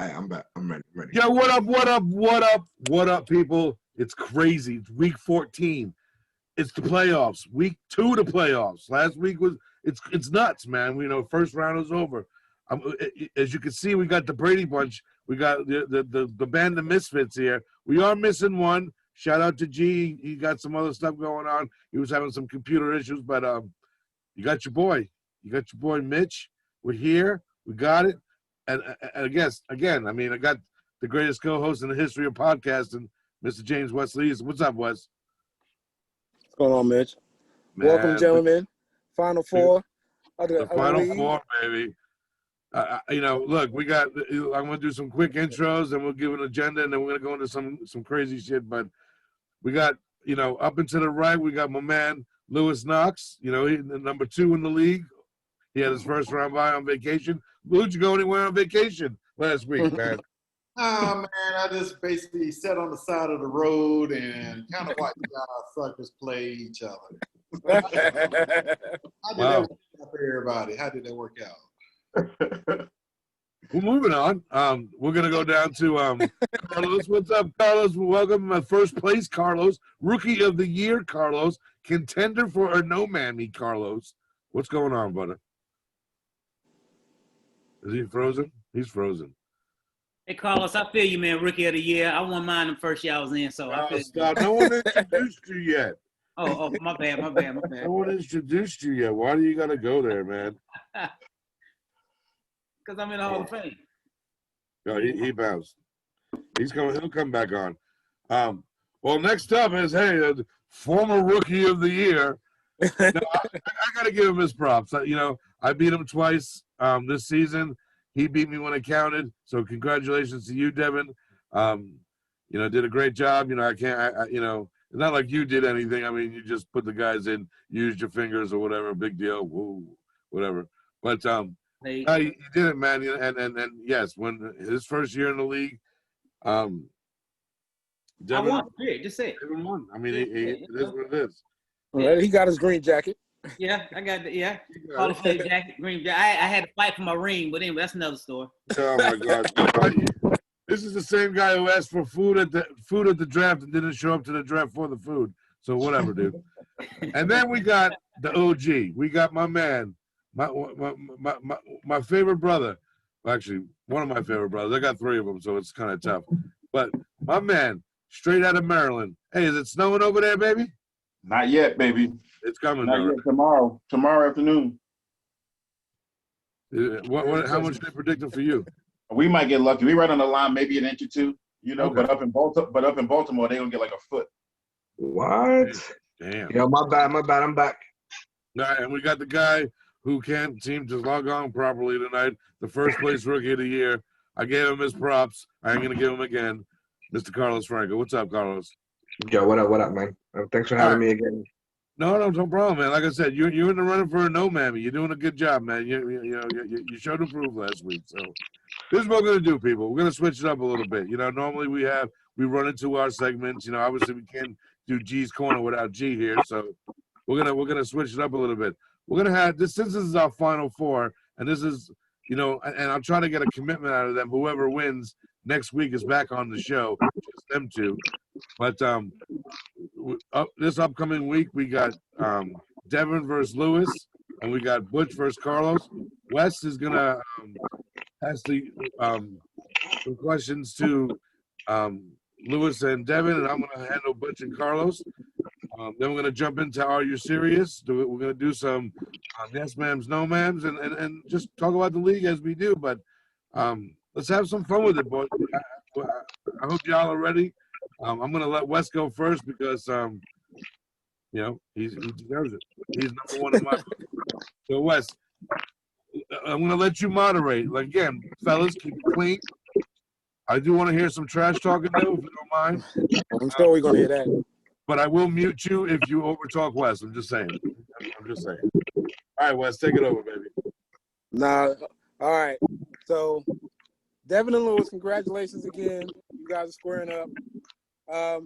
I'm back. I'm ready. I'm ready. Yo, what up? What up? What up? What up, people? It's crazy. It's week 14. It's the playoffs. Week 2 of the playoffs. Last week was it's nuts, man. You know, first round is over. As you can see, we got the Brady Bunch. We got the band of misfits here. We are missing one. Shout out to G. He got some other stuff going on. He was having some computer issues, but you got your boy. You got your boy Mitch. We're here. We got it. And I guess again, I mean, I got the greatest co-host in the history of podcasting, Mr. James Wesley. What's up, Wes? What's going on, Mitch? Man, welcome, gentlemen. Final four. The Final Four, baby. You know, look, we got. I'm gonna do some quick intros, and we'll give an agenda, and then we're gonna go into some crazy shit. But we got, you know, up and to the right, we got my man Lewis Knox. You know, he's number 2 in the league. He had his first round bye on vacation. Who'd you go anywhere on vacation last week, man? Oh, man, I just basically sat on the side of the road and kind of watched y'all suckers play each other. How did that work out for everybody? How did that work out? Well, moving on. We're going to go down to Carlos. What's up, Carlos? Welcome. My first place, Carlos. Rookie of the Year, Carlos. Contender for a no mammy, Carlos. What's going on, brother? Is he frozen? He's frozen. Hey, Carlos, I feel you, man. Rookie of the Year. I won mine the first year I was in, so I feel stop. No one introduced you yet. Oh, my bad. No one introduced you yet. Why do you got to go there, man? Because I'm in the Hall of Fame. No, he bounced. He's coming. He'll come back on. Well, next up is former Rookie of the Year. No, I got to give him his props. You know, I beat him twice this season. He beat me when it counted. So congratulations to you, Devin. You know, did a great job. You know, you know, it's not like you did anything. I mean, you just put the guys in, used your fingers or whatever. Big deal. Woo, whatever. But he did it, man. And yes, when his first year in the league, Devin, I won. Just say it. Devin won. I mean, it is what it is. Well, he got his green jacket. Yeah, I got the Hall of Fame jacket, green jacket. I had to fight for my ring, but anyway, that's another story. Oh my God! This is the same guy who asked for food at the draft and didn't show up to the draft for the food. So whatever, dude. And then we got the OG. We got my man, my favorite brother. Actually, one of my favorite brothers. I got 3 of them, so it's kind of tough. But my man, straight out of Maryland. Hey, is it snowing over there, baby? Not yet, baby. It's coming. Not yet. Tomorrow afternoon. How much they predicting for you? We might get lucky. We right on the line, maybe an inch or 2. You know, okay. But up in Baltimore, they're gonna get like a foot. What? Damn. Yo, my bad. I'm back. All right, and we got the guy who can't seem to log on properly tonight. The first place Rookie of the Year. I gave him his props. I ain't gonna give him again. Mr. Carlos Franco. What's up, Carlos? Yo, what up, man? Thanks for having me again. No problem, man. Like I said, you're in the running for a no mammy. You're doing a good job, man. You showed improve last week. So this is what we're gonna do, people. We're gonna switch it up a little bit. You know, normally we run into our segments. You know, obviously we can't do G's corner without G here. So we're gonna switch it up a little bit. We're gonna have this. Since this is our Final Four, and this is, you know, and I'll try to get a commitment out of them. Whoever wins next week is back on the show. Just them two. But this upcoming week, we got Devin versus Lewis, and we got Butch versus Carlos. Wes is going to ask some questions to Lewis and Devin, and I'm going to handle Butch and Carlos. Then we're going to jump into Are You Serious? We're going to do some yes ma'ams, no ma'ams, and just talk about the league as we do. But let's have some fun with it, boys. I hope y'all are ready. I'm going to let Wes go first because, you know, he deserves it. He's number 1 in my book. So, Wes, I'm going to let you moderate. Like, again, fellas, keep it clean. I do want to hear some trash talking, though, if you don't mind. I'm sure we're going to hear that. But I will mute you if you overtalk Wes. I'm just saying. All right, Wes, take it over, baby. Nah, all right. So, Devin and Lewis, congratulations again. You guys are squaring up. My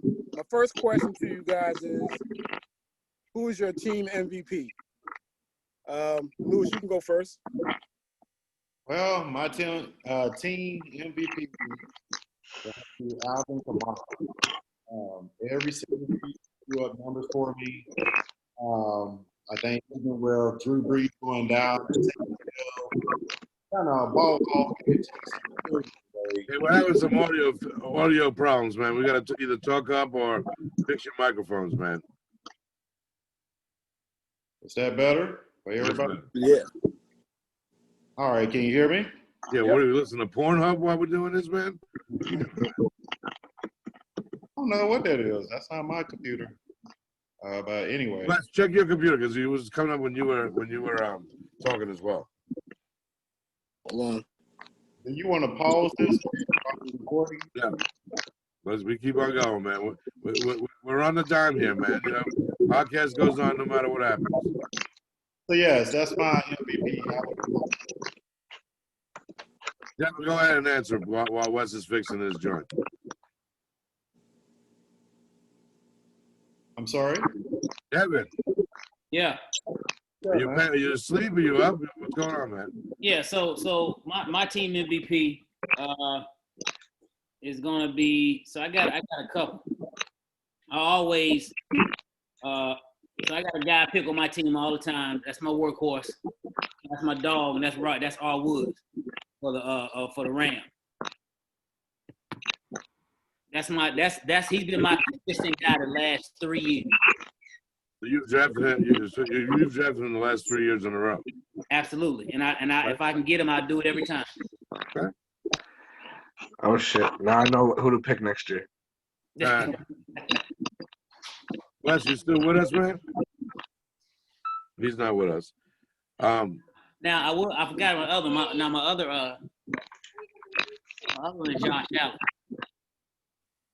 first question to you guys is, who is your team MVP? Lewis, you can go first. Well, my team MVP is Alvin Kamara. Every single week, he threw up numbers for me. I think even with Drew Brees going down, kind of ball off. Hey, we're having some audio problems, man. We got to either talk up or fix your microphones, man. Is that better for everybody? Yeah. All right, can you hear me? Yeah, what are we listening to Pornhub while we're doing this, man? I don't know what that is. That's not my computer. But anyway, Let's check your computer because it was coming up when you were talking as well. Hold on. do you want to pause this recording? Yeah. We keep on going, man. We're on the dime here, man. You know, podcast goes on no matter what happens. So yes, that's my MVP. Yeah, go ahead and answer while Wes is fixing his joint. I'm sorry. Kevin, Yeah. are you asleep? Are you up? What's going on, man? Yeah. So my team MVP is gonna be. So I got a couple. I always so I got a guy I pick on my team all the time. That's my workhorse. That's my dog, and that's right. That's R. Woods for the Ram. He's been my consistent guy the last 3 years. So you've drafted him. You've drafted him the last 3 years in a row. Absolutely, and I if I can get him, I'll do it every time. Okay. Oh shit! Now I know who to pick next year. Wes, you still with us, man? He's not with us. Now I forgot my other one is Josh Allen.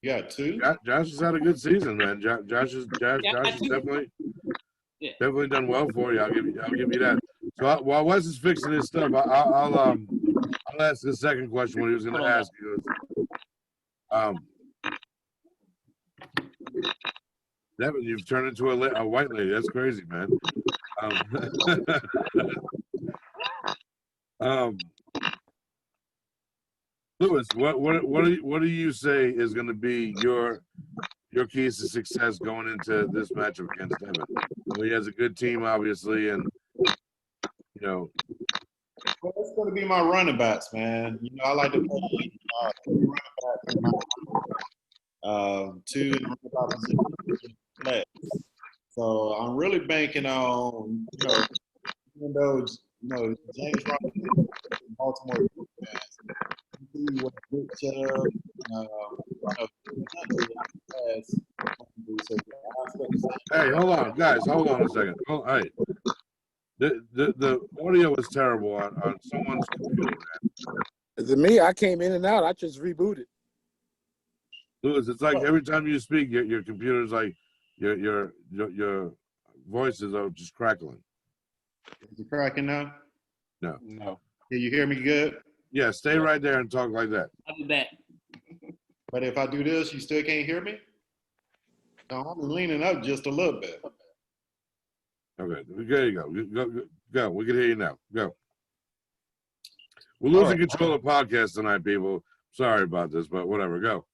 You got two? Josh has had a good season, man. Josh has definitely done well for you. I'll give you that. So while Wes is fixing his stuff, I'll ask the second question. What he was going to ask you is, Devin, you've turned into a white lady. That's crazy, man. Lewis, what do you say is going to be your keys to success going into this matchup against Devin? Well, he has a good team, obviously, and you know. Well, it's going to be my running backs, man. You know, I like to play running backs in my two in the running back position flex. So I'm really banking on, even though James Robinson, Baltimore defense, what Nick Chubb, Hey, hold on, guys. Hold on a second. All right. The audio is terrible on someone's computer. Is it me? I came in and out. I just rebooted. Lewis, it's like every time you speak, your computer's like your voice is just crackling. Is it cracking now? No. Can you hear me good? Yeah, stay right there and talk like that. I'll be back. But if I do this, you still can't hear me? No, I'm leaning up just a little bit. Okay, there you go. Go. We can hear you now. Go. We're losing control of the podcast tonight, people. Sorry about this, but whatever. Go.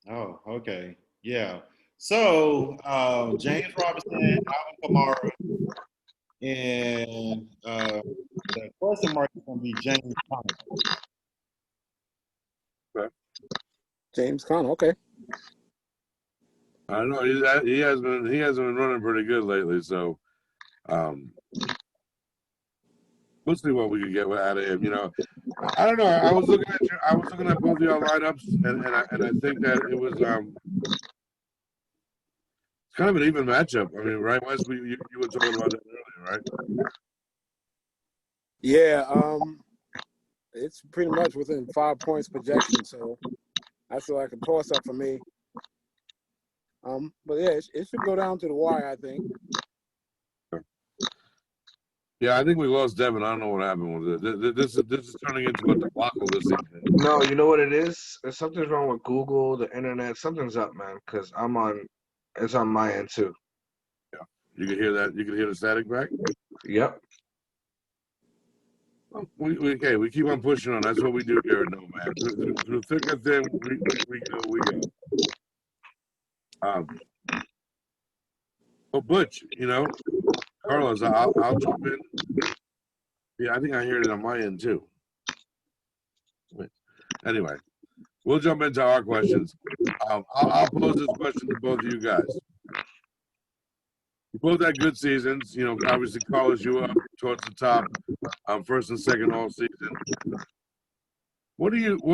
Oh, okay. Yeah. So, James Robinson, Alvin Kamara, and the question mark is going to be James Conner. Okay. James Conner. Okay. I don't know. He hasn't been running pretty good lately, so we'll see what we can get out of him. You know, I don't know. I was looking at both of your lineups, and I think that it was it's kind of an even matchup. I mean, right, Wes? You were talking about that earlier, right? Yeah. It's pretty much within 5 points projection, so that's like a toss up for me. But yeah, it should go down to the wire, I think. Yeah, I think we lost Devin. I don't know what happened with it. This is turning into a debacle this evening. No, you know what it is? Something's wrong with Google, the internet. Something's up, man. Because it's on my end too. Yeah, you can hear that. You can hear the static back. Yep. We keep on pushing on. That's what we do here at Nomad. Through thick and thin, we go. But Butch, Carlos, I'll jump in. Yeah, I think I heard it on my end too. Anyway, we'll jump into our questions. I'll pose this question to both of you guys. You both had good seasons. Obviously, Carlos, you were up towards the top, first and second all season. What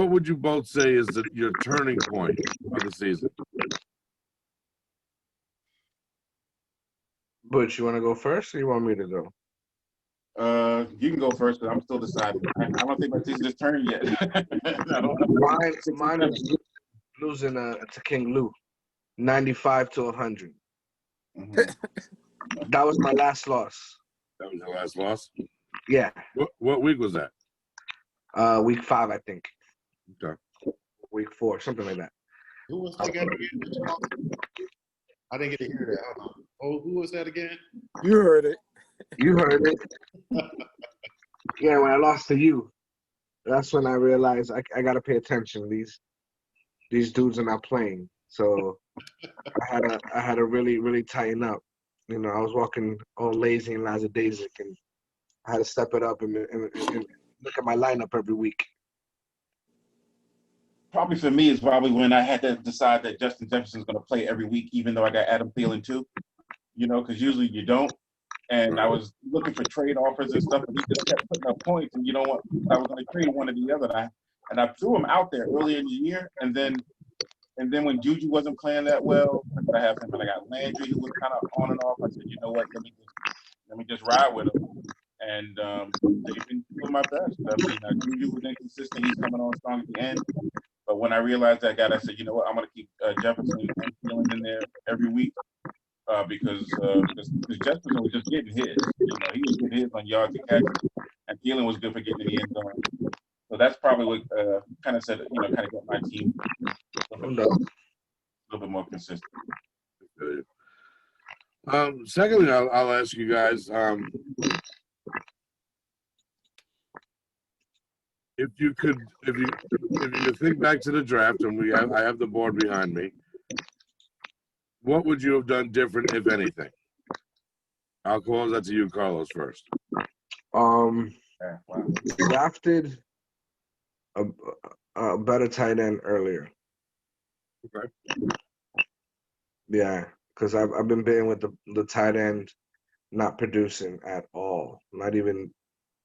would you both say is your turning point of the season? Butch, you want to go first, or you want me to go? You can go first, but I'm still deciding. I don't think my season is turned yet. Mine is losing to King Lou, 95 to 100. Mm-hmm. That was my last loss. That was your last loss? Yeah. What week was that? Week 5, I think. Okay. Week 4, something like that. Who was that again? I didn't get to hear that. Hold on. Oh, who was that again? You heard it. You heard it. Yeah, when I lost to you, that's when I realized I got to pay attention. These dudes are not playing. So I had to really tighten up. I was walking all lazy and lackadaisic, and I had to step it up and look at my lineup every week. Probably for me is probably when I had to decide that Justin Jefferson's going to play every week, even though I got Adam Thielen too. Because usually you don't. And I was looking for trade offers and stuff, and he just kept putting up points. And you know what? I was going to trade one or the other. And I threw him out there earlier in the year, and then when Juju wasn't playing that well, I have him, and I got Landry, who was kind of on and off. I said, you know what? Let me just ride with him. And they've been doing my best. I mean, Juju was inconsistent. He's coming on strong at the end. But when I realized that, I said, you know what? I'm going to keep Jefferson and Thielen in there every week because Jefferson was just getting his. He was getting his on yards and catches, and Thielen was good for getting in the end zone. So that's probably what kind of said, kind of got my team a little bit more consistent. Secondly, I'll ask you guys. If you think back to the draft, and I have the board behind me, what would you have done different, if anything? I'll close that to you, Carlos, first. Drafted a better tight end earlier. Okay. Yeah, because I've been bitten with the tight end not producing at all, not even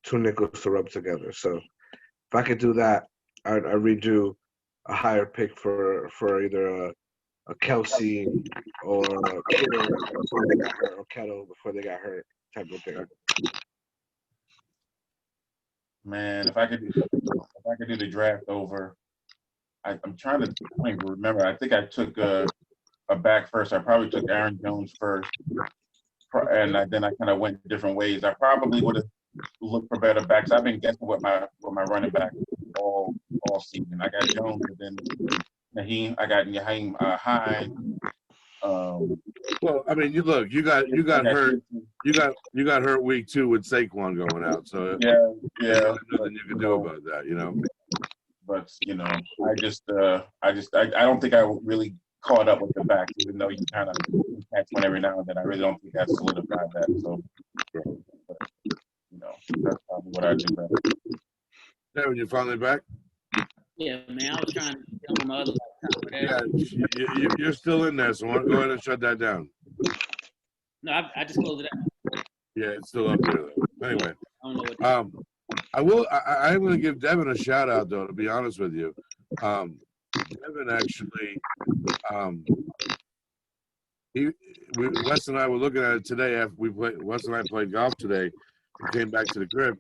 2 nickels to rub together. So if I could do that, I'd redo a higher pick for either a Kelsey or a Kittle before they got hurt, or Kettle before they got hurt, type of thing. Man, if I could do the draft over, I'm trying to remember. I think I took a back first. I probably took Aaron Jones first, and then I kind of went different ways. I probably would have looked for better backs. I've been guessing with my running back all season. I got Jones, and then Naheem. I got Naheem Hines. Well, I mean, you got hurt. You got hurt week 2 with Saquon going out. So yeah, there's nothing you can do about that, But I don't think I really caught up with the backs, even though you kind of catch one every now and then. I really don't think that solidified that. So, that's probably what I do better. Devin, you finally back? Yeah, man. I was trying to tell my other. Yeah, you're still in there, so go ahead and shut that down. No, I just closed it out. Yeah, it's still up there though. Anyway, I don't know what I'm going to give Devin a shout out though. To be honest with you, Devin actually, Wes and I were looking at it today after Wes and I played golf today. We came back to the crib,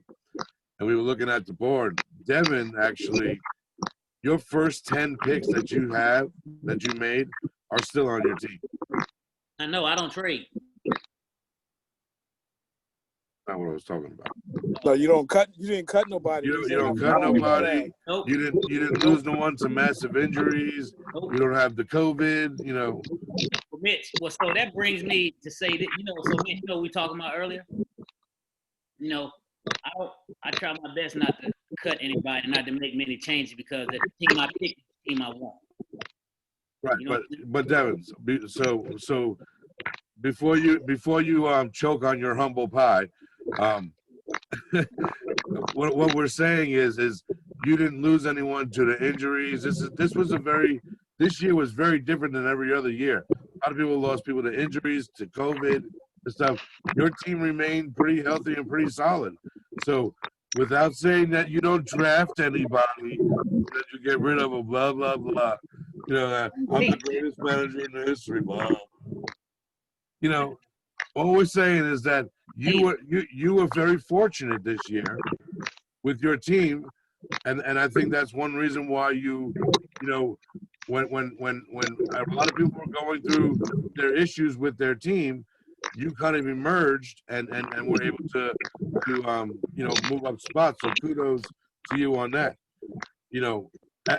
and we were looking at the board. Devin actually. Your first 10 picks that you made are still on your team. I know. I don't trade. Not what I was talking about. No, you don't cut. You didn't cut nobody. You don't cut nobody. Nope. You didn't lose no one to massive injuries. Nope. You don't have the COVID. Mitch, well, so that brings me to say that so Mitch, we talking about earlier. I try my best not to cut anybody, not to make many changes because the team I pick is the team I want. Right, You know but Devin, so before you choke on your humble pie, what we're saying is you didn't lose anyone to the injuries. This year was very different than every other year. A lot of people lost people to injuries, to COVID and stuff. Your team remained pretty healthy and pretty solid. So without saying that you don't draft anybody, that you get rid of a blah blah blah. You know, I'm the greatest manager in the history, blah. You know, all we're saying is that you were very fortunate this year with your team, and I think that's one reason why you know when a lot of people were going through their issues with their team, you kind of emerged and were able to move up spots. So kudos to you on that. You know,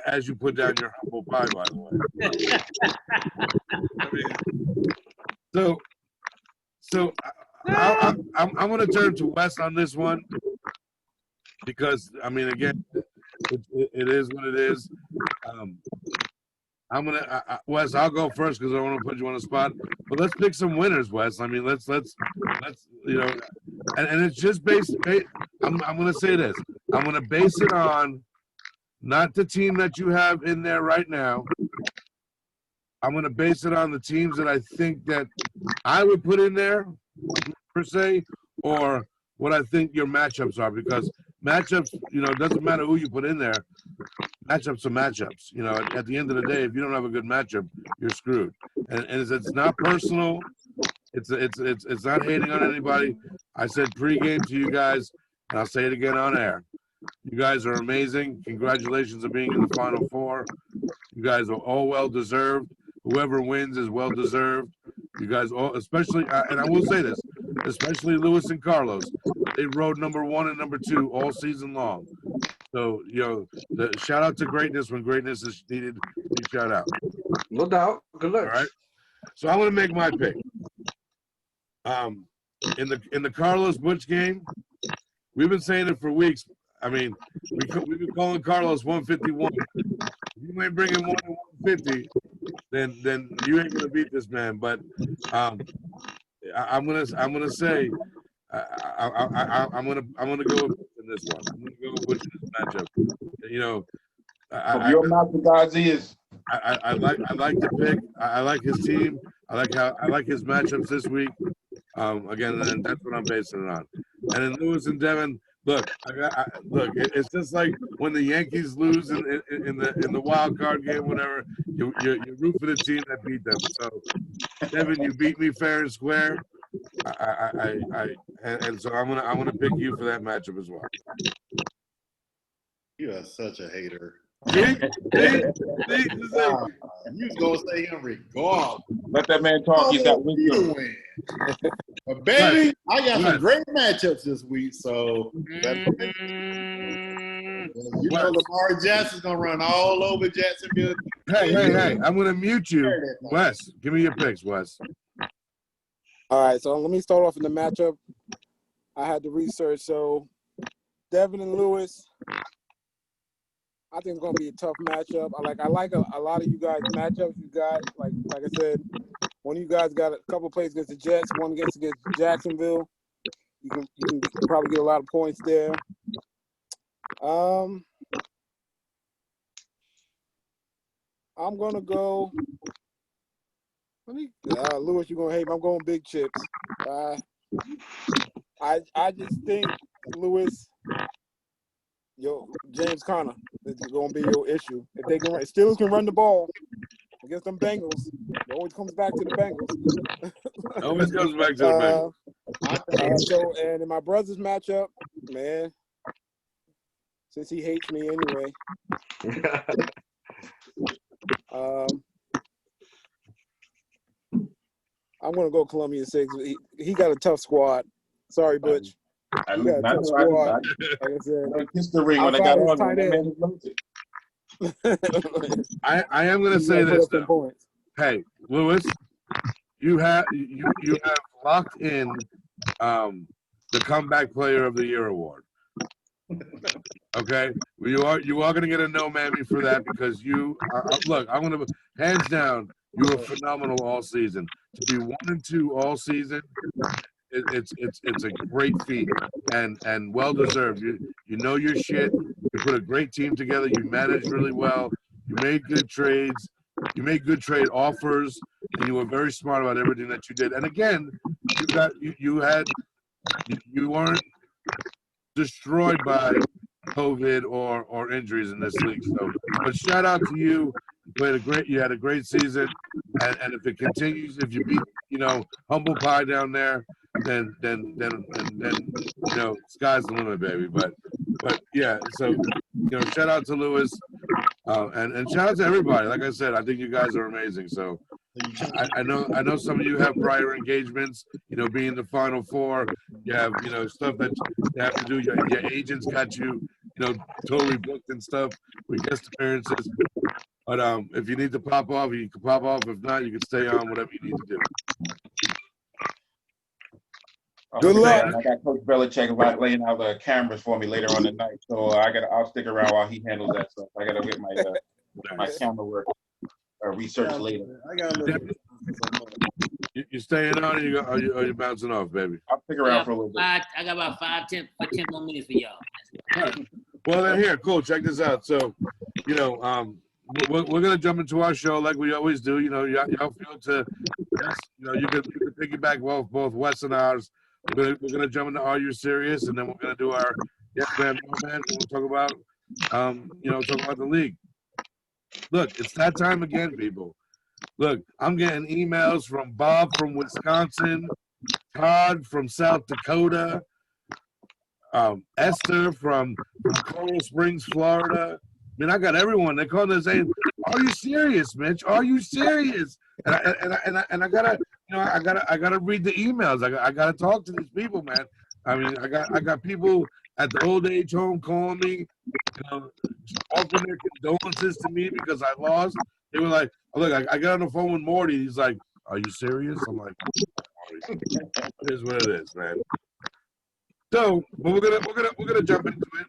as you put down your humble pie, by the way. I mean, so I'm going to turn to Wes on this one because I mean, again, it is what it is. I'm gonna Wes. I'll go first because I don't want to put you on the spot. But let's pick some winners, Wes. I mean, let's you know, and it's just based. I'm gonna say this. I'm gonna base it on not the team that you have in there right now. I'm gonna base it on the teams that I think that I would put in there per se, or what I think your matchups are, because matchups, you know, it doesn't matter who you put in there. Matchups are matchups. You know, at the end of the day, if you don't have a good matchup, you're screwed. And it's not personal. It's not hating on anybody. I said pregame to you guys, and I'll say it again on air. You guys are amazing. Congratulations on being in the Final Four. You guys are all well deserved. Whoever wins is well deserved. You guys all, especially, and I will say this, especially Lewis and Carlos, they rode number 1 and number 2 all season long. So, you know, the shout out to greatness when greatness is needed to be shout out. No doubt. Good luck. All right. So I'm going to make my pick. In the Carlos Butch game, we've been saying it for weeks. I mean, we've been calling Carlos 151. If you ain't bringing more than 150, then you ain't gonna beat this man. But I'm gonna say I'm gonna go with in this one. I'm gonna go with Butch in this matchup. You know, Your master guys is. I like the pick. I like his team. I like his matchups this week. Again, and that's what I'm basing it on. And then Lewis and Devin, look, look. It's just like when the Yankees lose in the wild card game, whatever. You root for the team that beat them. So, Devin, you beat me fair and square. And so I'm gonna pick you for that matchup as well. You are such a hater. See? You was gonna say him regardless. Let that man talk. He's got You wisdom. win. But baby, I got some great matchups this week, so you know Lamar Jackson's gonna run all over Jacksonville. Hey! I'm gonna mute you, Wes. Give me your picks, Wes. All right, so let me start off in the matchup. I had to research. So Devin and Lewis, I think it's gonna be a tough matchup. I like a lot of you guys' matchups. You got like I said, one of you guys got a couple plays against the Jets, one against Jacksonville. You can probably get a lot of points there. I'm gonna go. Lewis, you're gonna hate me. I'm going big chips. I just think Lewis, James Conner is gonna be your issue. If they can, Steelers can run the ball against them Bengals. It always comes back to the Bengals. Always comes back to the Bengals. And in my brother's matchup, man, since he hates me anyway. I'm gonna go Columbia 6. He got a tough squad. Sorry, Butch. He got a tough squad. Like I said, Kiss the ring when I got on. I am gonna say this though. Hey, Lewis, you have locked in the Comeback Player of the Year award. Okay, you are going to get a no mammy for that because look. I'm going to hands down. You were phenomenal all season. To be 1-2 all season, it's a great feat and well deserved. You know your shit. You put a great team together. You managed really well. You made good trades. You made good trade offers, and you were very smart about everything that you did. And again, you weren't destroyed by COVID or injuries in this league. So, but shout out to you. You had a great season, and if it continues, if you beat Humble Pie down there, then sky's the limit, baby. But yeah, so shout out to Lewis, and shout out to everybody. Like I said, I think you guys are amazing. So I know some of you have prior engagements. Being the Final Four, you have stuff that you have to do. Your agents got you totally booked and stuff with guest appearances. But if you need to pop off, you can pop off. If not, you can stay on, whatever you need to do. Good luck. I got Coach Belichick about laying out the cameras for me later on tonight, so I'll stick around while he handles that stuff. I gotta get my camera work research later. I got a little. You staying on, or you bouncing off, baby? I'll stick around for a little bit. I got about 10 more minutes for y'all. Right. Well, then here, cool. Check this out. So, we're gonna jump into our show like we always do. Y'all feel to, you can piggyback both Wes and ours. We're gonna jump into Are You Serious, and then we're gonna do our Yes Man, No Man. We'll talk about talk about the league. Look, it's that time again, people. Look, I'm getting emails from Bob from Wisconsin, Todd from South Dakota, Esther from Coral Springs, Florida. I mean, I got everyone. They're calling and saying, "Are you serious, Mitch? Are you serious?" And I gotta read the emails. I gotta talk to these people, man. I mean, I got people at the old age home calling me, offering their condolences to me because I lost. They were like, "Look, I got on the phone with Morty. He's like, are you serious?" I'm like, "It is what it is, man." So, but we're gonna jump into it.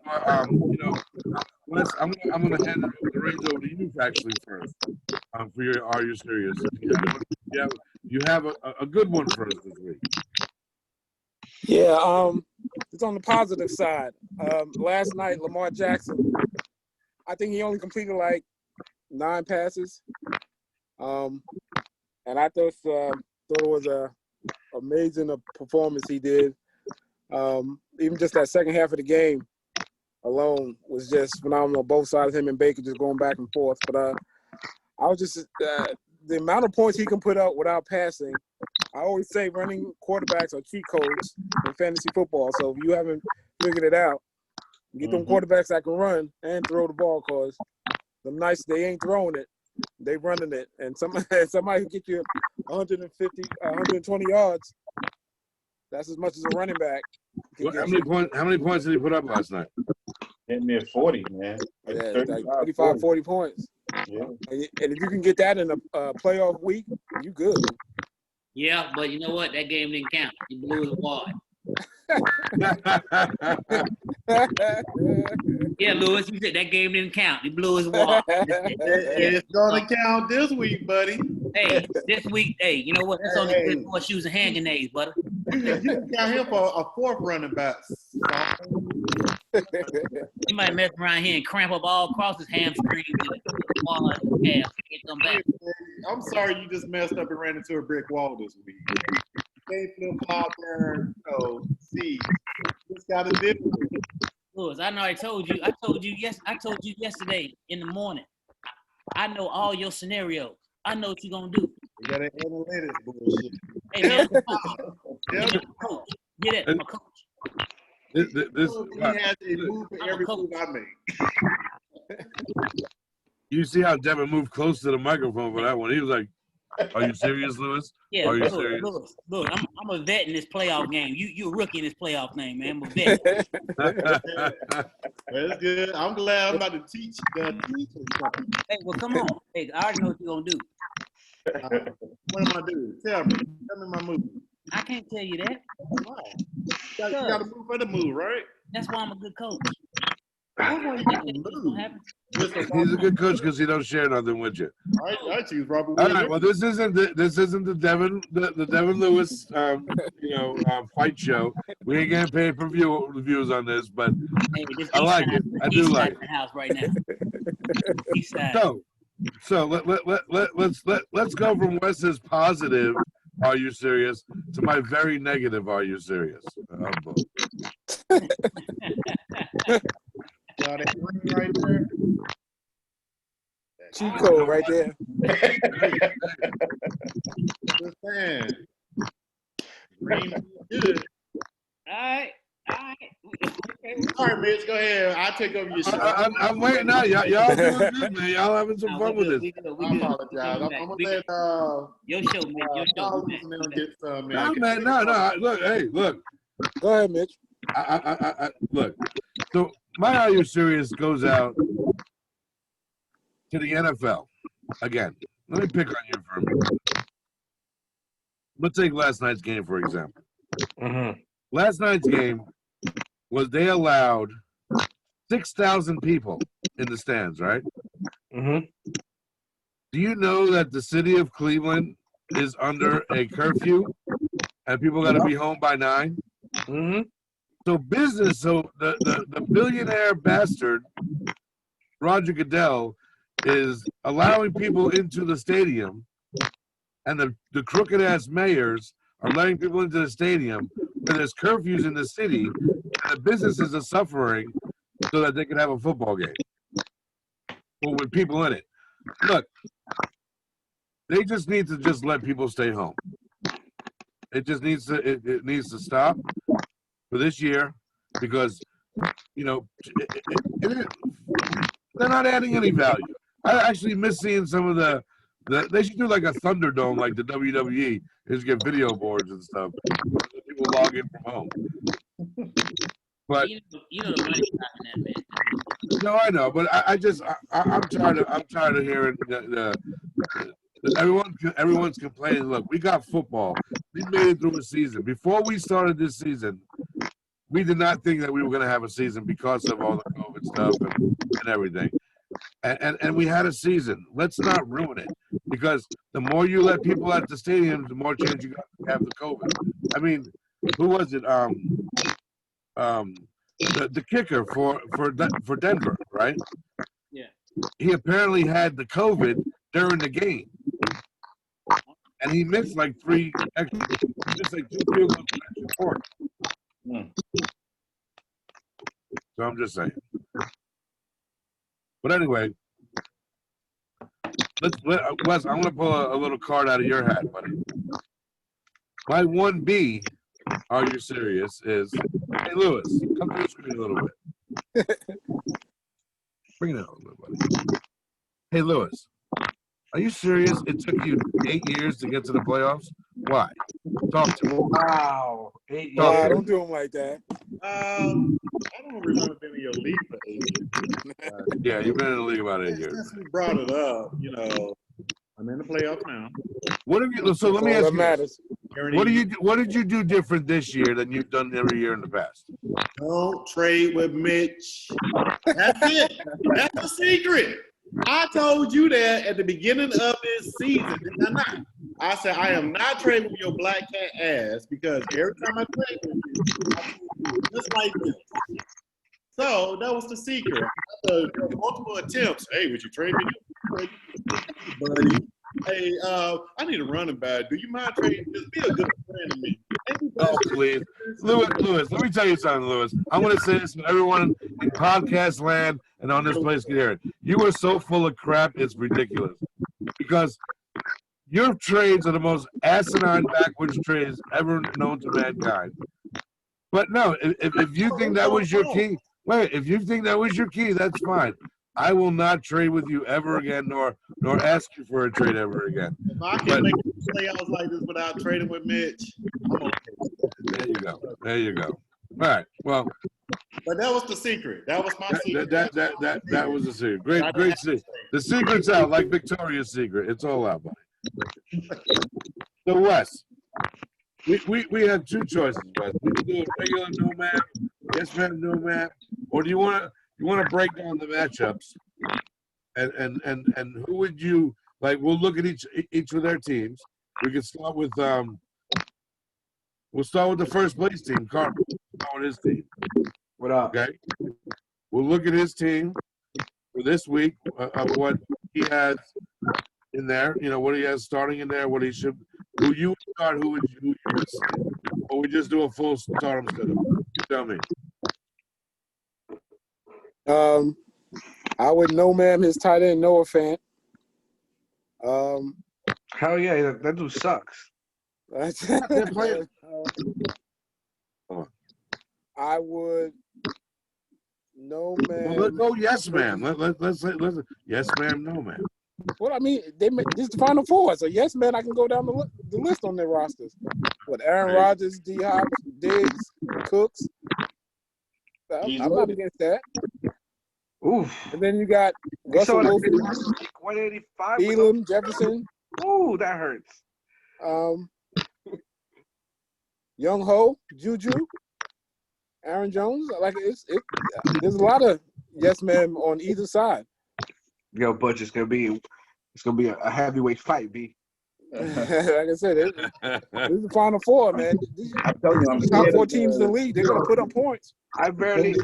Wes, I'm gonna hand the reins over to you actually first. For your Are You Serious? You have a good one for us this week. Yeah, it's on the positive side. Last night, Lamar Jackson, I think he only completed like 9 passes. And I thought it was a amazing performance he did. Even just that second half of the game alone was just phenomenal. Both sides, him and Baker, just going back and forth. But I was just the amount of points he can put up without passing. I always say running quarterbacks are cheat codes in fantasy football. So if you haven't figured it out, get them quarterbacks that can run and throw the ball, cause they ain't throwing it, they running it, and somebody can get you 150, 120 yards. That's as much as a running back. How many points did he put up last night? Hit me at 40, man. Yeah, like 35, 40 points. Yeah. And if you can get that in a playoff week, you good. Yeah, but you know what? That game didn't count. You blew his wad. Yeah, Lewis, you said that game didn't count. He blew his wad. It's gonna count this week, buddy. Hey, this week, you know what? That's only good for shoes and hand grenades, brother. You got him for a 4th running back. He might mess around here and cramp up all across his hamstrings and calf. Can't come back. I'm sorry you just messed up and ran into a brick wall this week. Can't flip flop there. See, just gotta do it. Lewis, I know I told you yesterday in the morning. I know all your scenarios. I know what you're gonna do. You got analytics bullshit. Hey man, I'm a coach. Get it, I'm a coach. He has a move for every move I make. You see how Devin moved close to the microphone for that one. He was like, "Are you serious, Lewis? Yeah, Are you serious?" Look, I'm a vet in this playoff game. You a rookie in this playoff game, man. I'm a vet. That's good. I'm glad I'm about to teach. Hey, well, come on. Hey, I already know what you're gonna do. What am I doing? Tell me my move. I can't tell you that. You got to move for the move, right? That's why I'm a good coach. What were you thinking was gonna happen? He's a good coach because he don't share nothing with you. I choose Robert All Williams. right. Well, this isn't the Devin Lewis fight show. We ain't getting paid for reviews on this, but Hey, this I like it. I do like it. The house right now. East side. So let's go from Wes's positive, are you serious, to my very negative, are you serious? Got it right there. Cheat code right there. Just saying. Green good. All right. All right, Mitch, go ahead. I'll take over your show. I'm waiting out. Y'all doing good, man. Y'all having some fun with this. We I good. apologize. I'm gonna let Your show, man. Your show. get some. No, man. No. Look, hey, look. Go ahead, Mitch. I look. So my Are You Serious goes out to the NFL. Again, let me pick on you for a minute. Let's take last night's game, for example. Mm-hmm. Last night's game was they allowed 6,000 people in the stands, right? Mm-hmm. Do you know that the city of Cleveland is under a curfew and people got to be home by 9? Mm-hmm. So the billionaire bastard, Roger Goodell, is allowing people into the stadium, and the crooked ass mayors are letting people into the stadium, and there's curfews in the city, and the businesses are suffering so that they can have a football game. Well, with people in it. Look, they just need to just let people stay home. It just needs to it needs to stop for this year, because they're not adding any value. I actually miss seeing some of the they should do like a Thunderdome like the WWE, is get video boards and stuff. People log in from home. But You know the money's not in that, man. no, I know, but I'm tired of hearing everyone's complaining. Look, we got football. We made it through a season. Before we started this season, we did not think that we were going to have a season because of all the COVID stuff and everything. And we had a season. Let's not ruin it, because the more you let people at the stadium, the more chance you have the COVID. I mean, who was it? The kicker for Denver, right? Yeah. He apparently had the COVID during the game, and he missed like 2 field goals from extra point. So I'm just saying. But anyway, Wes, I'm gonna pull a little card out of your hat, buddy. My 1B, are you serious, is, hey, Lewis, come to the screen a little bit. Bring it out a little bit, buddy. Hey, Lewis, are you serious? It took you 8 years to get to the playoffs? Why? Talk to me. Wow. 8 Talk years. to me. Don't do him like that. I don't remember being in your league for 8 years. Yeah, you've been in the league about 8 years. Since we brought it up, I'm in the playoffs now. What have you? So let me All ask that you. matters. What did you do different this year than you've done every year in the past? Don't trade with Mitch. That's it. That's the secret. I told you that at the beginning of this season, did I not? I said, I am not trading with your black cat ass, because every time I trade with you, I do just like this. So that was the secret. Multiple attempts. Hey, would you trade me? Buddy. Hey, I need a running back. Do you mind trading? Just be a good friend to me. Oh, please. Lewis, let me tell you something, Lewis. I'm going to say this to everyone in podcast land and on this place can hear it. You are so full of crap, it's ridiculous. Because your trades are the most asinine, backwards trades ever known to mankind. But no, if you think that was your key, if you think that was your key, that's fine. I will not trade with you ever again, nor ask you for a trade ever again. If I can make playoffs like this without trading with Mitch, I'm okay. There you go. There you go. All right. Well, but that was the secret. That was my secret. That was the secret. Great secret. The secret's out, like Victoria's Secret. It's all out, buddy. So Wes, we have two choices, Wes. We can do a regular no ma'am, yes ma'am, no ma'am, or do you want to break down the matchups and who would you like? We'll look at each of their teams. We can start with we'll start with the first place team, Carter. We'll start with his team. What up? Okay. We'll look at his team for this week of what he has in there. You know what he has starting in there. What he should. Who you would start? Who you would sit? Or we just do a full start instead of. You tell me. I would no ma'am his tight end Noah Fant. Hell yeah, that dude sucks. They're playing. I would no Well, ma'am. let's go yes ma'am. Let's yes ma'am, no ma'am. Well, I mean, this is the Final Four, so yes, man, I can go down the list on their rosters. What Aaron Right. Rodgers, D Hop, Diggs, Cooks. I'm not against that. Oof. And then you got We Russell saw that Wilson, 185. with no- Elam, Jefferson, Ooh, that hurts. Young Ho, Juju, Aaron Jones. Like there's a lot of yes men on either side. Yo, Butch, it's gonna be a heavyweight fight, B. Like I said, this is the Final Four, man. These I'm telling you, I'm top scared four of, teams in the league, they're gonna put up points. I barely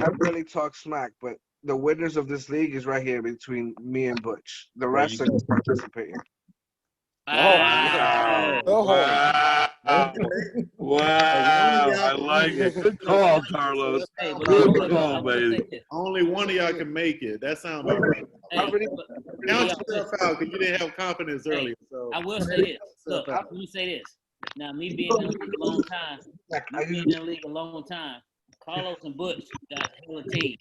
talk smack, but the winners of this league is right here between me and Butch. The rest are just participating. Wow. Oh. Wow. Wow. I like it. Good call, Carlos. Hey, but Good hold on, call, I will say baby. this. Only one of y'all can make it. That sounds about right. Hey, but- Count yeah, yourself out because you didn't have confidence Hey, earlier. So I will say this. Look, let me say this. Now, me being in the league a long time, Carlos and Butch got a hell of a team.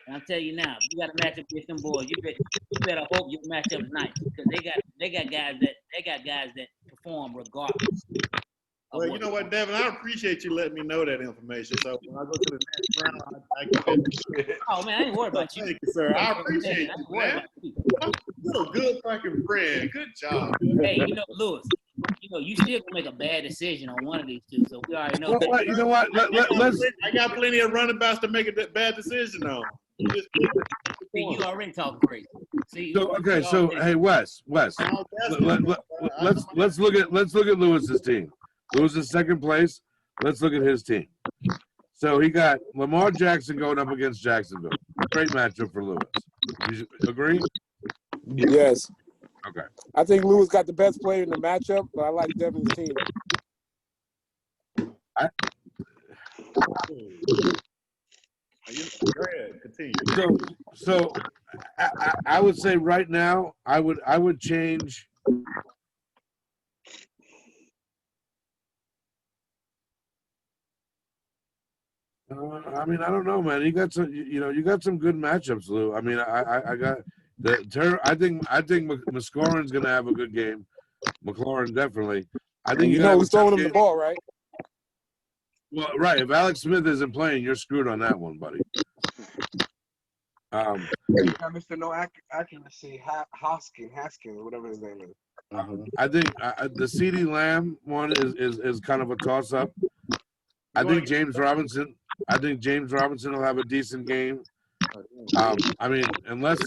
And I'm telling you now, you got to match up with them boys. You better hope your matchup's nice because they got guys that perform regardless. well, you know what, Devin? I appreciate you letting me know that information. So when I go to the next round, I get that. Oh man, I ain't worried about you. Thank you, sir. I appreciate I you, ain't worried man. about you. You're a good fucking friend. Good job. Hey, you know, Lewis, you still gonna make a bad decision on one of these two, so we already know. Well, you know what? Let's. I got plenty of running backs to make a bad decision on. See, you already talking crazy. See, So okay, so hey, Wes, let's look at Lewis's team. Lewis's second place. Let's look at his team. So he got Lamar Jackson going up against Jacksonville. Great matchup for Lewis. You agree? Yes. Okay. I think Lewis got the best player in the matchup, but I like Devin's team. Go ahead, continue. So I would say right now I would change. I mean, I don't know, man. You got some, you got some good matchups, Lou. I mean, I got I think Muscorin's gonna have a good game. McLaurin definitely. I think You know who's throwing him the ball, right? Well, right. If Alex Smith isn't playing, you're screwed on that one, buddy. You got Mr. No Accuracy, Haskins, whatever his name is. I think the CeeDee Lamb one is kind of a toss up. I think James Robinson will have a decent game. I mean, unless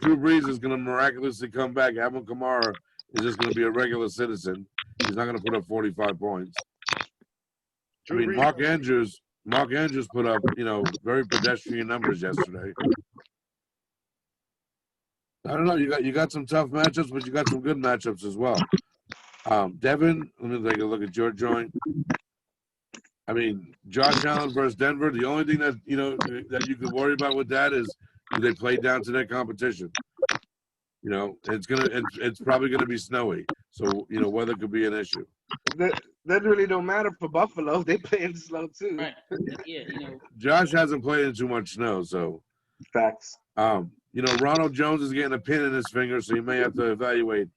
Drew Brees is going to miraculously come back, Alvin Kamara is just going to be a regular citizen. He's not going to put up 45 points. I mean, Mark Andrews put up, very pedestrian numbers yesterday. I don't know. You got some tough matchups, but you got some good matchups as well. Devin, let me take a look at your joint. I mean, Josh Allen versus Denver. The only thing that that you could worry about with that is do they play down to their competition? It's probably gonna be snowy, so weather could be an issue. That really don't matter for Buffalo. They play in slow too. Right. Yeah, Josh hasn't played in too much snow, so Facts. Ronald Jones is getting a pin in his finger, so you may have to evaluate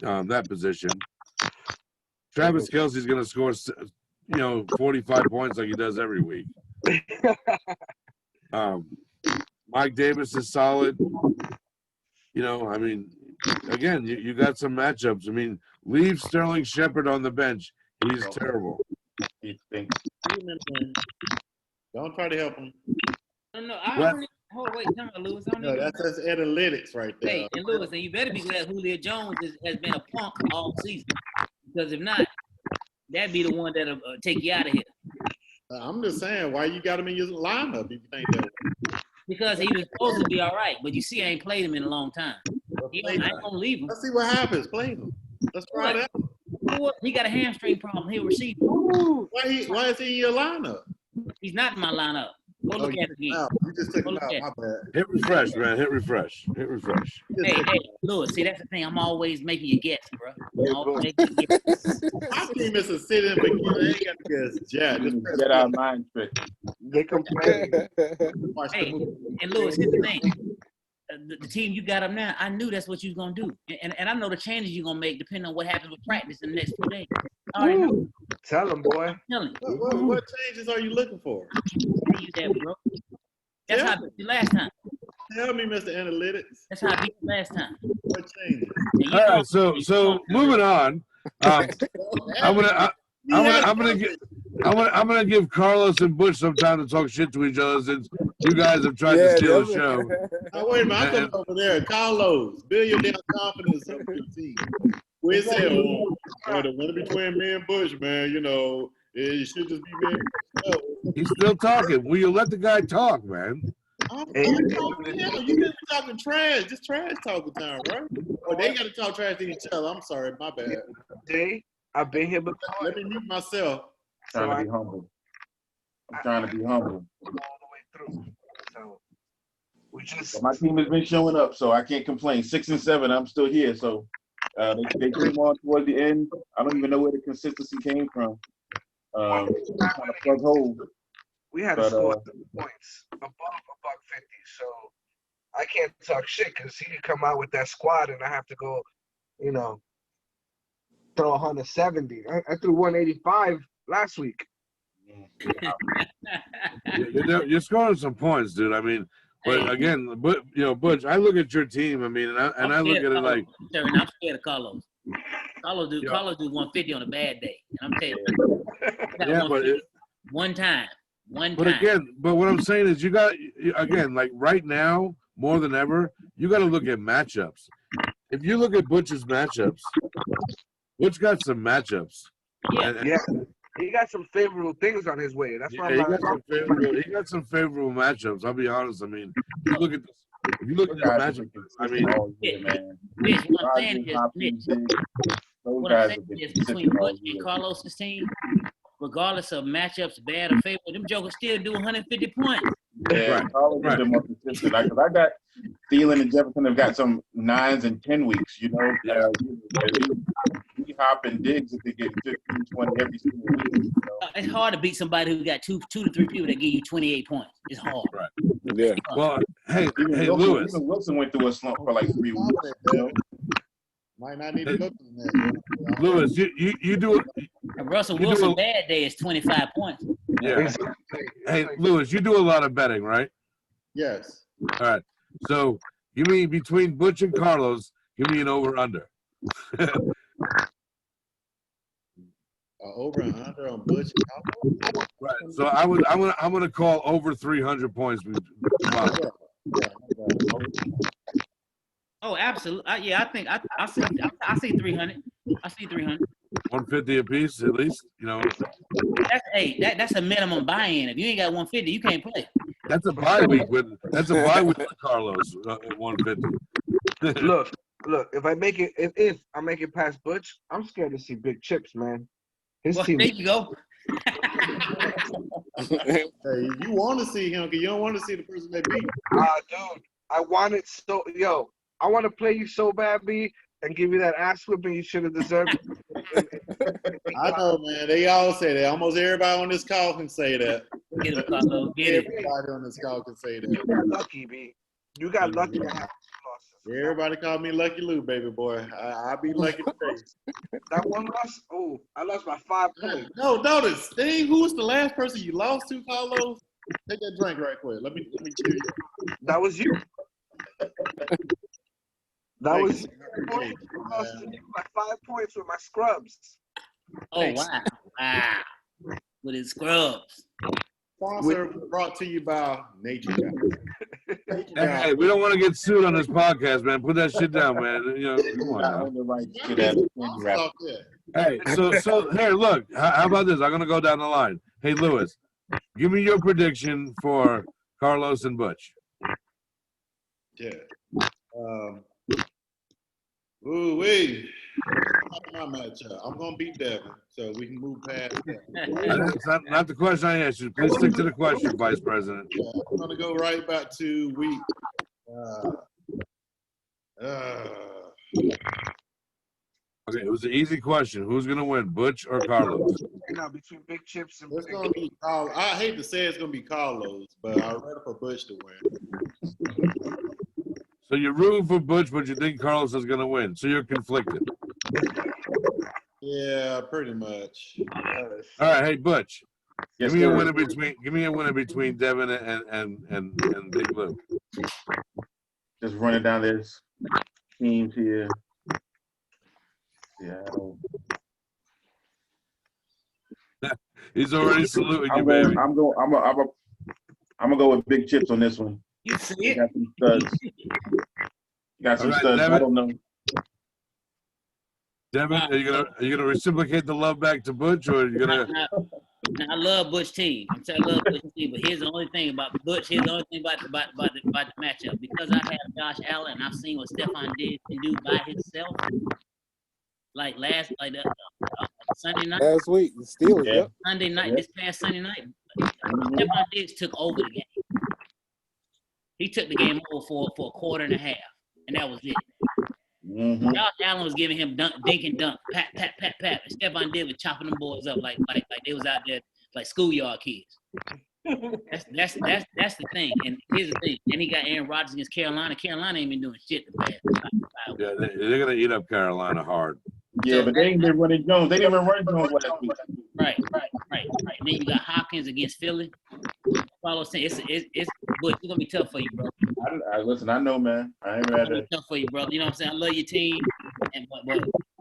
that position. Travis Kelce's gonna score 45 points like he does every week. Mike Davis is solid. I mean, again, you got some matchups. I mean, leave Sterling Shepard on the bench. He's terrible. He thinks. Don't try to help him. No, I What? don't really. Hold wait, come on, Lewis. I don't No, even. that's analytics right there. Hey, and Lewis, and you better be glad Julio Jones has been a punk all season. Because if not, that'd be the one that'll take you out of here. I'm just saying, why you got him in your lineup if you think that way? Because he was supposed to be all right, but you see, I ain't played him in a long time. I ain't gonna leave him. Let's see what happens. Play him. Let's try that. He got a hamstring problem. He'll receive it. Why is he in your lineup? He's not in my lineup. Go look at it again. No, you just took him Look out. at My bad. Hit refresh, man. Hit refresh. Hit refresh. Hey, Lewis, see, that's the thing. I'm always making you guess, bro. I'm always making you guess. My team is a sit-in beginner. They ain't got to guess Jack. Just press Get our mind trick. They complain. watch the Hey, movie. and Lewis, here's the thing. The team you got up now, I knew that's what you was going to do. And I know the changes you're going to make depending on what happens with practice in the next 2 days. I already know. Tell them, boy. I'm telling you. What changes are you looking for? Tell you that, bro. That's how I beat you last time. Tell me, Mr. Analytics. That's how I beat you last time. What changes? And you All know- right, so moving on. I'm gonna give Carlos and Butch some time to talk shit to each other since you guys have tried to steal the show. Oh, wait a minute. I'm coming over there. Carlos, build your damn confidence up in your team. We said, the winner between me and Bush, man, you know, it should just be me and Bush. He's still talking. Will you let the guy talk, man? I'm talking hell. You been talking trash. Just trash talking time, right? Or they got to talk trash to each other. I'm sorry. My bad. Jay, I've been here before. Let me mute myself. Trying to be humble. I'm trying to be humble. All the way through. So we just But my team has been showing up, so I can't complain. 6-7, I'm still here. So they came on toward the end. I don't even know where the consistency came from. Trying to plug holes. we had to But, score points above $150. So I can't talk shit because he could come out with that squad and I have to go, throw 170. I threw 185 last week. You're scoring some points, dude. I mean, but again, Butch, I look at your team. I mean, and I look at it like, I'm scared of Carlos. Carlos do 150 on a bad day. And I'm telling you, yeah, but one time. But again, what I'm saying is like right now, more than ever, you got to look at matchups. If you look at Butch's matchups, Butch got some matchups. Yeah. Yeah. He got some favorable things on his way. That's why He got some favorable matchups. I'll be honest. I mean, if you look at the matchup, I mean, Mitch, what I'm saying is, Mitch, what I'm saying is between Butch and Carlos's team, regardless of matchups, bad or favorable, them jokers still do 150 points. Yeah, right. More consistent. Because I got Thielen and Jefferson have got some 9s and 10 weeks. Hop and Diggs if they get 15, 20 every single week. It's hard to beat somebody who got two to three people that give you 28 points. It's hard. Right. Yeah. Well, hey, Wilson, Lewis. Even Wilson went through a slump for like 3 weeks. Might not need to look in that. Lewis, you do it. Russell Wilson bad day is 25 points. Yeah. Hey, Lewis, you do a lot of betting, right? Yes. All right. So you mean between Butch and Carlos, give me an over/under. Over and under on Butch. Right. So I'm gonna call over 300 points. Wow. Oh, absolutely. Yeah, I think I see 300. I see 300. 150 apiece, at least. That's a minimum buy-in. If you ain't got 150, you can't play. That's a bye week with Carlos at 150. Look. If I make it past Butch, I'm scared to see big chips, man. His team. There you go. Hey, you want to see him because you don't want to see the person they beat. Dude, I want it so. I want to play you so bad, B, and give you that ass whipping you should have deserved. I know, man. They all say that. Almost everybody on this call can say that. Get him, Carlos. Get it. Everybody on this call can say You that. got lucky, B. You got lucky to have losses. Everybody call me Lucky Lou, baby boy. I'll be lucky today. That one loss, I lost by 5 points. No, notice. Dang, who was the last person you lost to, Carlos? Take that drink right quick. Let me cheer you. That was you. That was you. Thank you, I lost to you by 5 points with my scrubs. Oh, wow. with his scrubs. Sponsor brought to you by Nature Guy. Hey, we don't want to get sued on this podcast, man. Put that shit down, man. You know, come on I now. own the rights to that candy wrapper. Stop there. Hey, so here, look. How about this? I'm gonna go down the line. Hey, Lewis, give me your prediction for Carlos and Butch. Yeah. Ooh, wait. My matchup. I'm gonna beat Devin, so we can move past that. That's not the question I asked you. Please stick to the question, Vice President. Yeah, I'm gonna go right back to week. Okay, it was an easy question. Who's gonna win, Butch or Carlos? Now between Big Chips and It's gonna be Carlos. I hate to say it's gonna be Carlos, but I'd rather for Butch to win. So you're rooting for Butch, but you think Carlos is gonna win. So you're conflicted. Yeah, pretty much. All right, hey Butch, Yes, give me a sir. winner between Devin and Big Lou. Just running down this teams here. Seattle. He's already saluting you, I'm baby. gonna go with Big Chips on this one. You see They it? got some studs. Got some All right, studs. Devin. I don't know. Devin, are you gonna reciprocate the love back to Butch, or are you gonna? Now, I love Butch team. I'm saying I love Butch team, but here's the only thing about Butch. Here's the only thing about the matchup. Because I have Josh Allen, and I've seen what Stephon Diggs can do by himself. Like Sunday night, Last week, the Steelers. Yeah. Yep. Sunday night, Yeah. this past Sunday night, Stephon Diggs took over the game. He took the game over for a quarter and a half, and that was it. Mhm. Josh Allen was giving him dink and dunk, pat, pat, pat, pat. And Stephon Diggs was chopping them boys up like they was out there like schoolyard kids. That's the thing. And here's the thing. And he got Aaron Rodgers against Carolina. Carolina ain't been doing shit the past 5 Yeah, they're gonna eat up Carolina hard. Yeah, but they ain't been running Jones. They didn't even run Jones last week. Right. And then you got Hopkins against Philly. Carlos saying it's but it's gonna be tough for you, bro. Listen, I know, man. I ain't It's mad gonna at be tough for you, brother. You know what I'm saying? I love your team, but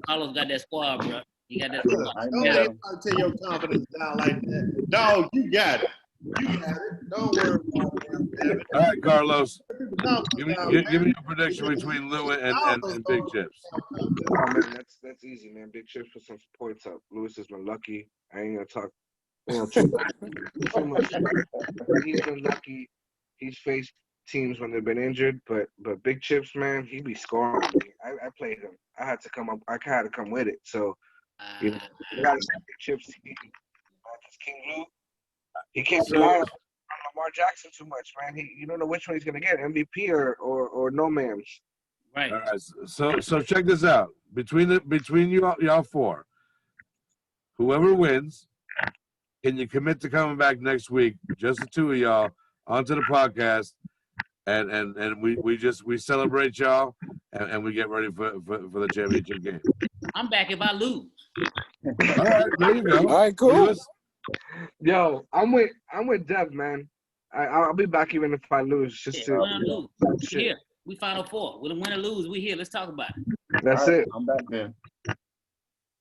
Carlos got that squad, bro. You got that squad. I ain't Don't mad at him. everybody take your confidence down like that. Dog, you got it. You got it. Don't worry about it, Devin. All right, Carlos, give me Down, give me man. your prediction between Lou and Big Chips. Oh man, that's easy, man. Big Chips put some points up. Lewis has been lucky. I ain't gonna talk too much. He's been lucky. He's faced teams when they've been injured, but Big Chips, man, he be scoring. I played him. I had to come with it. So you know, you gotta say Big Chips. King Lou. He can't rely on Lamar Jackson too much, man. You don't know which one he's gonna get, MVP or no man's. Right. All right, so check this out. Between y'all four, whoever wins, can you commit to coming back next week, just the two of y'all, onto the podcast, and we celebrate y'all and we get ready for the championship game. I'm back if I lose. All right, there you go. All right, cool. Lewis? Yo, I'm with Dev, man. I'll be back even if I lose. Just Yeah, to win or lose. We shit. here. We Final Four. With a win or lose, we here. Let's talk about it. That's All right, it. I'm back then.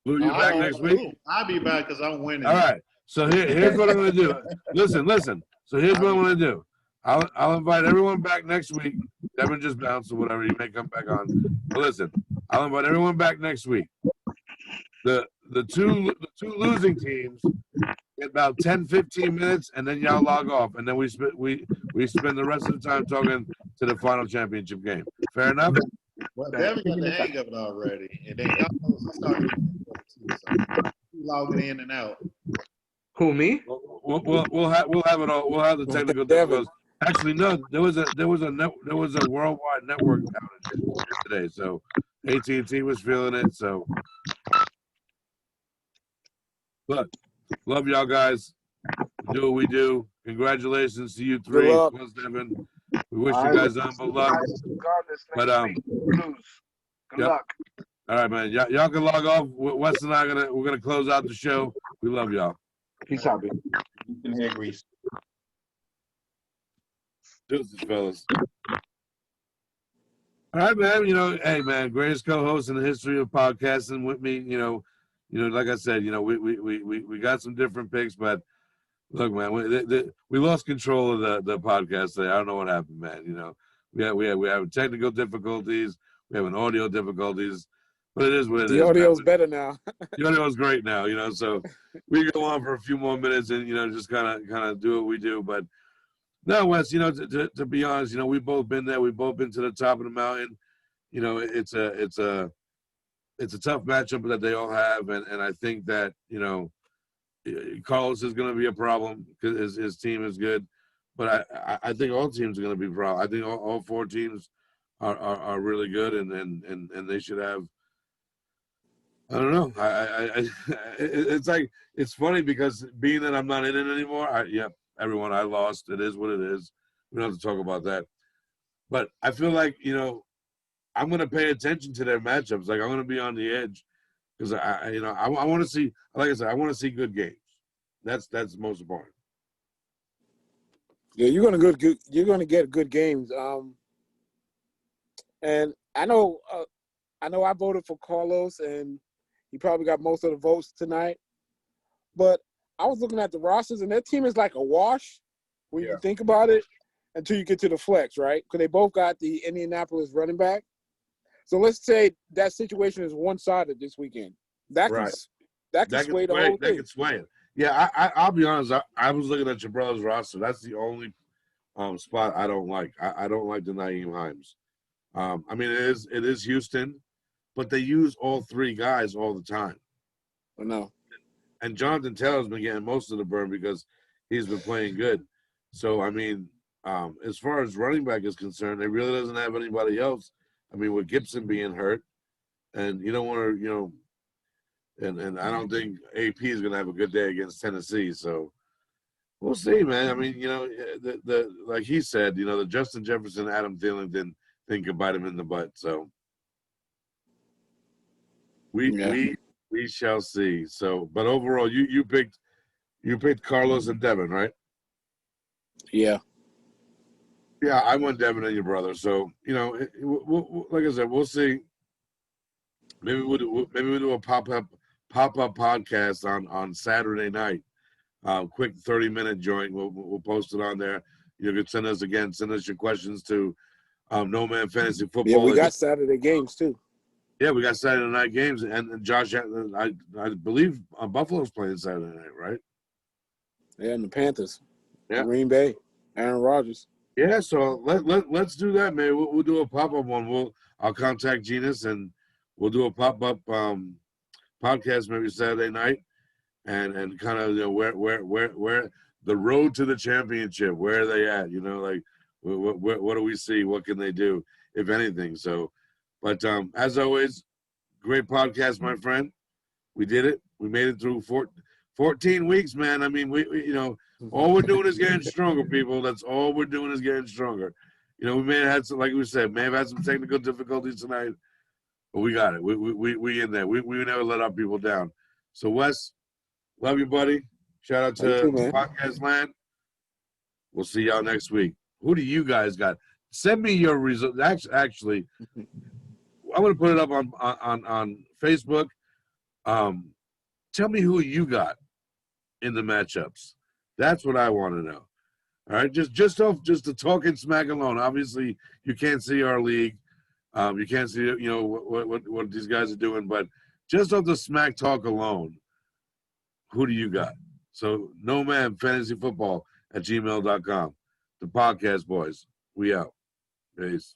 Lou, you back next week? I'll be back because I'm winning. All right. So here's what I'm gonna do. Listen. So here's what I'm gonna do. I'll invite everyone back next week. Devin just bounced or whatever. You may come back on. But listen, I'll invite everyone back next week. The two losing teams get about 10, 15 minutes, and then y'all log off, and then we spend the rest of the time talking to the final championship game. Fair enough? Well, Devin got the hang of it already, and then y'all started so logging in and out. Who, me? We'll have it all. We'll have the technical difficulties. Actually, no. There was a worldwide network outage today, so AT&T was feeling it. So, but love y'all guys. Do what we do. Congratulations to you three, Good luck. plus Devin. We wish you guys nothing but luck. Regardless, But, next week, lose. Good yep. luck. All right, man. Y'all can log off. Wes and I we're gonna close out the show. We love y'all. Peace out, baby. You can hear Grease. Deuces, fellas. All right, man. Hey, man, greatest co-host in the history of podcasting with me. Like I said, we got some different picks, but Look, man, we lost control of the podcast today. I don't know what happened, man. You know, we have technical difficulties, we have an audio difficulties, but it is what it is. The audio's man. better now. The audio is great now, you know. So we go on for a few more minutes and just kind of do what we do. But no, Wes, to be honest, we've both been there. We've both been to the top of the mountain. It's a tough matchup that they all have, and I think that Carlos is going to be a problem because his team is good, but I think all teams are going to be a problem. I think all four teams are really good, and they should have. I don't know. It's like it's funny because being that I'm not in it anymore. Everyone, I lost. It is what it is. We don't have to talk about that, but I feel like I'm going to pay attention to their matchups. Like I'm going to be on the edge. Because I want to see, like I said, I want to see good games. That's the most important. Yeah, you're gonna get good games. And I know I voted for Carlos, and he probably got most of the votes tonight. But I was looking at the rosters, and their team is like a wash when you think about it until you get to the flex, right? Because they both got the Indianapolis running back. So let's say that situation is one-sided this weekend. That can sway the whole thing. That can sway it. Yeah, I'll be honest. I was looking at your brother's roster. That's the only spot I don't like. I don't like the Nyheim Hines. I mean, it is Houston, but they use all three guys all the time. I know. And Jonathan Taylor's been getting most of the burn because he's been playing good. So, I mean, as far as running back is concerned, they really doesn't have anybody else. I mean, with Gibson being hurt, and you don't want to, and I don't think AP is going to have a good day against Tennessee. So we'll see, man. I mean, the like he said, the Justin Jefferson, Adam Thielen didn't could bite him in the butt. So we shall see. So, but overall, you picked Carlos and Devin, right? Yeah. Yeah, I went Devin and your brother. So we'll, like I said, we'll see. Maybe we'll do a pop-up podcast on Saturday night. Quick 30-minute joint. We'll post it on there. You can send us your questions to No Man Fantasy Football. Yeah, we got Saturday games too. Yeah, we got Saturday night games, and Josh, I believe Buffalo's playing Saturday night, right? Yeah, and the Panthers. Yeah, Green Bay, Aaron Rodgers. Yeah, so let's do that, man. We'll do a pop-up one. I'll contact Genus and we'll do a pop-up podcast maybe Saturday night, and kind of where the road to the championship, where are they at? Like what do we see? What can they do, if anything? So, but as always, great podcast, my friend. We did it. We made it through 14 weeks, man. I mean, we all we're doing is getting stronger, people. That's all we're doing is getting stronger. We may have had some, like we said, may have had some technical difficulties tonight, but we got it. We in there. We never let our people down. So, Wes, love you, buddy. Shout out to Podcast Land. We'll see y'all next week. Who do you guys got? Send me your results. Actually, I'm going to put it up on Facebook. Tell me who you got in the matchups. That's what I want to know. All right, just the talking smack alone. Obviously, you can't see our league. You can't see what these guys are doing, but just off the smack talk alone, who do you got? So, No Man Fantasy Football at gmail.com. The Podcast Boys. We out. Peace.